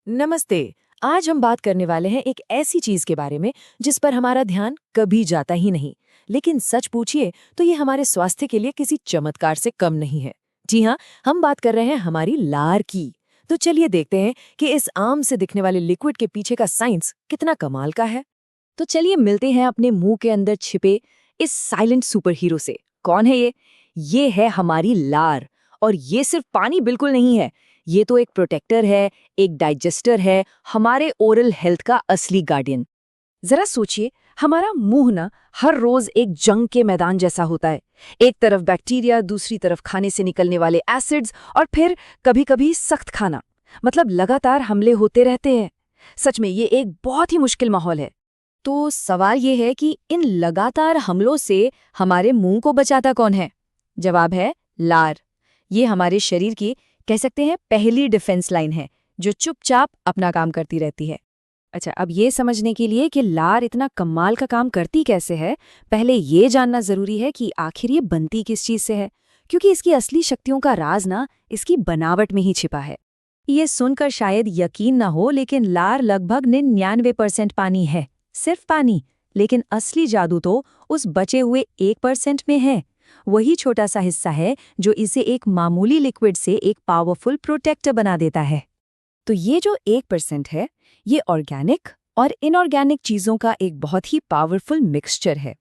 नमस्ते। आज हम बात करने वाले हैं एक ऐसी चीज के बारे में जिस पर हमारा ध्यान कभी जाता ही नहीं, लेकिन सच पूछिए तो ये हमारे स्वास्थ्य के लिए किसी चमत्कार से कम नहीं है। जी हाँ, हम बात कर रहे हैं हमारी लार की। तो चलिए देखते हैं कि इस आम से दिखने वाले लिक्विड के पीछे का साइंस कितना कमाल का है। तो चलिए मिलते हैं अपने मुंह के अंदर छिपे इस साइलेंट सुपर हीरो से। कौन है ये? ये है हमारी लार। और ये सिर्फ पानी बिल्कुल नहीं है, ये तो एक प्रोटेक्टर है, एक डाइजेस्टर है, हमारे ओरल हेल्थ का असली गार्डियन। जरा सोचिए, हमारा मुंह ना हर रोज एक जंग के मैदान जैसा होता है। एक तरफ बैक्टीरिया, दूसरी तरफ खाने से निकलने वाले एसिड्स और फिर कभी-कभी सख्त खाना। मतलब लगातार हमले होते रहते हैं। सच में ये एक बहुत ही मुश्किल माहौल है। तो सवाल ये है कि इन लगातार हमलों से हमारे मुंह को बचाता कौन है? जवाब है लार। ये हमारे शरीर की कह सकते हैं पहली डिफेंस लाइन है, जो चुपचाप अपना काम करती रहती है। अच्छा, अब ये समझने के लिए कि लार इतना कमाल का काम करती कैसे है, पहले ये जानना जरूरी है कि आखिर ये बनती किस चीज से है, क्योंकि इसकी असली शक्तियों का राज ना इसकी बनावट में ही छिपा है। ये सुनकर शायद यकीन ना हो, लेकिन लार लगभग 99% पानी है, सिर्फ पानी। लेकिन असली जादू तो उस बचे हुए 1% में है। वही छोटा सा हिस्सा है जो इसे एक मामूली लिक्विड से एक पावरफुल प्रोटेक्टर बना देता है। तो ये जो 1% है, ये ऑर्गेनिक और इनऑर्गेनिक चीजों का एक बहुत ही पावरफुल मिक्सचर है।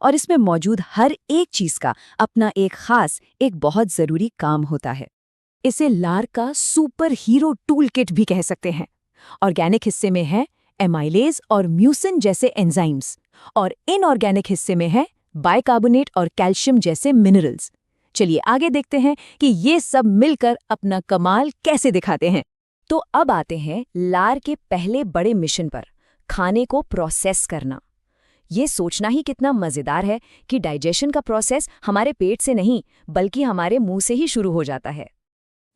और इसमें मौजूद हर एक चीज का अपना एक खास, एक बहुत जरूरी काम होता है। इसे लार का सुपर हीरो टूल किट भी कह सकते हैं। ऑर्गेनिक हिस्से में है एमाइलेज और म्यूसिन जैसे एंजाइम्स, और इनऑर्गेनिक हिस्से में है बाइकार्बोनेट और कैल्शियम जैसे मिनरल्स। चलिए आगे देखते हैं कि ये सब मिलकर अपना कमाल कैसे दिखाते हैं। तो अब आते हैं लार के पहले बड़े मिशन पर, खाने को प्रोसेस करना। ये सोचना ही कितना मजेदार है कि डाइजेशन का प्रोसेस हमारे पेट से नहीं, बल्कि हमारे मुंह से ही शुरू हो जाता है।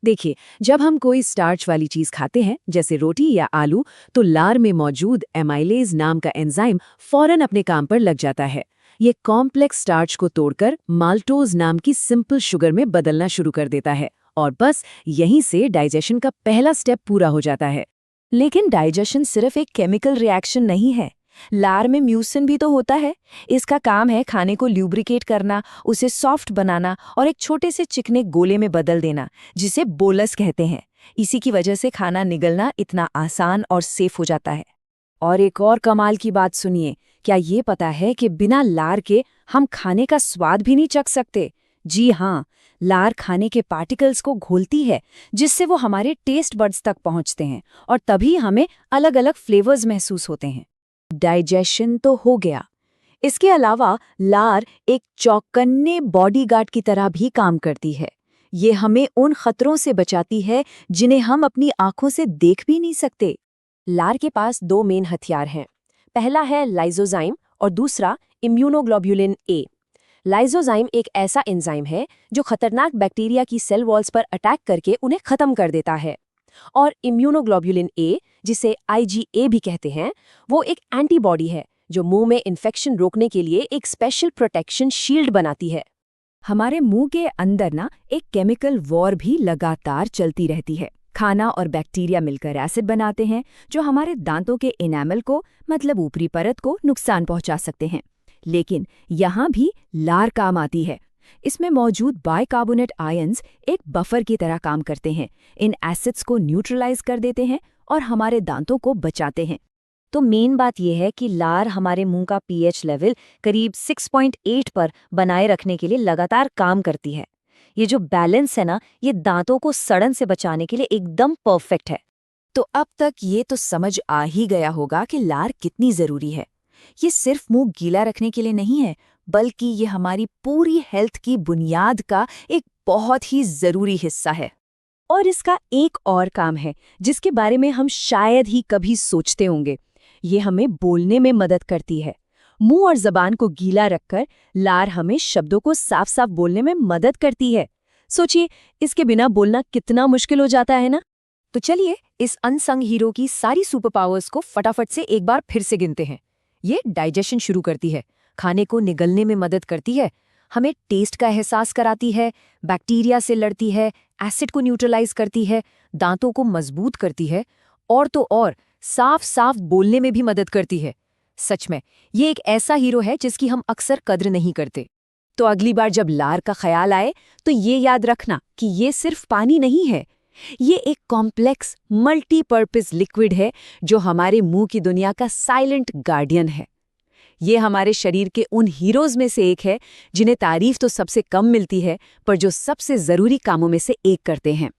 देखिए, जब हम कोई स्टार्च वाली चीज खाते हैं, जैसे रोटी या आलू, तो लार में मौजूद एमाइलेज नाम का एंजाइम फौरन अपने काम पर लग जाता है। ये कॉम्प्लेक्स स्टार्च को तोड़कर माल्टोज नाम की सिंपल शुगर में बदलना शुरू कर देता है, और बस यहीं से डाइजेशन का पहला स्टेप पूरा हो जाता है। लेकिन डाइजेशन सिर्फ एक केमिकल रिएक्शन नहीं है। लार में म्यूसिन भी तो होता है। इसका काम है खाने को ल्यूब्रिकेट करना, उसे सॉफ्ट बनाना और एक छोटे से चिकने गोले में बदल देना, जिसे बोलस कहते हैं। इसी की वजह से खाना निगलना इतना आसान और सेफ हो जाता है। और एक और कमाल की बात सुनिए, क्या ये पता है कि बिना लार के हम खाने का स्वाद भी नहीं चख सकते? जी हाँ, लार खाने के पार्टिकल्स को घोलती है, जिससे वो हमारे टेस्ट बड्स तक पहुंचते हैं और तभी हमें अलग अलग फ्लेवर्स महसूस होते हैं। डाइजेशन तो हो गया। इसके अलावा लार एक चौकन्ने बॉडीगार्ड की तरह भी काम करती है। ये हमें उन खतरों से बचाती है जिन्हें हम अपनी आंखों से देख भी नहीं सकते। लार के पास दो मेन हथियार हैं। पहला है लाइसोजाइम और दूसरा इम्यूनोग्लोब्युलिन ए। लाइसोजाइम एक ऐसा एंजाइम है जो खतरनाक बैक्टीरिया की सेल वॉल्स पर अटैक करके उन्हें खत्म कर देता है। और इम्यूनोग्लोब्युलिन ए, जिसे आईजीए भी कहते हैं, वो एक एंटीबॉडी है जो मुंह में इन्फेक्शन रोकने के लिए एक स्पेशल प्रोटेक्शन शील्ड बनाती है। हमारे मुंह के अंदर ना एक केमिकल वॉर भी लगातार चलती रहती है। खाना और बैक्टीरिया मिलकर एसिड बनाते हैं जो हमारे दांतों के इनेमल को, मतलब ऊपरी परत को, नुकसान पहुंचा सकते हैं। लेकिन यहाँ भी लार काम आती है। इसमें मौजूद बाइकार्बोनेट आयंस एक बफर की तरह काम करते हैं, इन एसिड्स को न्यूट्रलाइज कर देते हैं और हमारे दांतों को बचाते हैं। तो मेन बात यह है कि लार हमारे मुंह का पीएच लेवल करीब 6.8 पर बनाए रखने के लिए लगातार काम करती है। ये जो बैलेंस है ना, ये दांतों को सड़न से बचाने के लिए एकदम परफेक्ट है। तो अब तक ये तो समझ आ ही गया होगा कि लार कितनी जरूरी है। ये सिर्फ मुंह गीला रखने के लिए नहीं है, बल्कि ये हमारी पूरी हेल्थ की बुनियाद का एक बहुत ही जरूरी हिस्सा है। और इसका एक और काम है जिसके बारे में हम शायद ही कभी सोचते होंगे। ये हमें बोलने में मदद करती है। मुंह और जबान को गीला रखकर लार हमें शब्दों को साफ साफ बोलने में मदद करती है। सोचिए, इसके बिना बोलना कितना मुश्किल हो जाता है ना। तो चलिए इस अनसंग हीरो की सारी सुपर पावर्स को फटाफट से एक बार फिर से गिनते हैं। ये डाइजेशन शुरू करती है, खाने को निगलने में मदद करती है, हमें टेस्ट का एहसास कराती है, बैक्टीरिया से लड़ती है, एसिड को न्यूट्रलाइज करती है, दांतों को मजबूत करती है और तो और साफ साफ बोलने में भी मदद करती है। सच में ये एक ऐसा हीरो है जिसकी हम अक्सर कद्र नहीं करते। तो अगली बार जब लार का ख्याल आए तो ये याद रखना कि ये सिर्फ पानी नहीं है, ये एक कॉम्प्लेक्स मल्टीपर्पज लिक्विड है जो हमारे मुंह की दुनिया का साइलेंट गार्डियन है। ये हमारे शरीर के उन हीरोज में से एक है जिन्हें तारीफ तो सबसे कम मिलती है, पर जो सबसे जरूरी कामों में से एक करते हैं।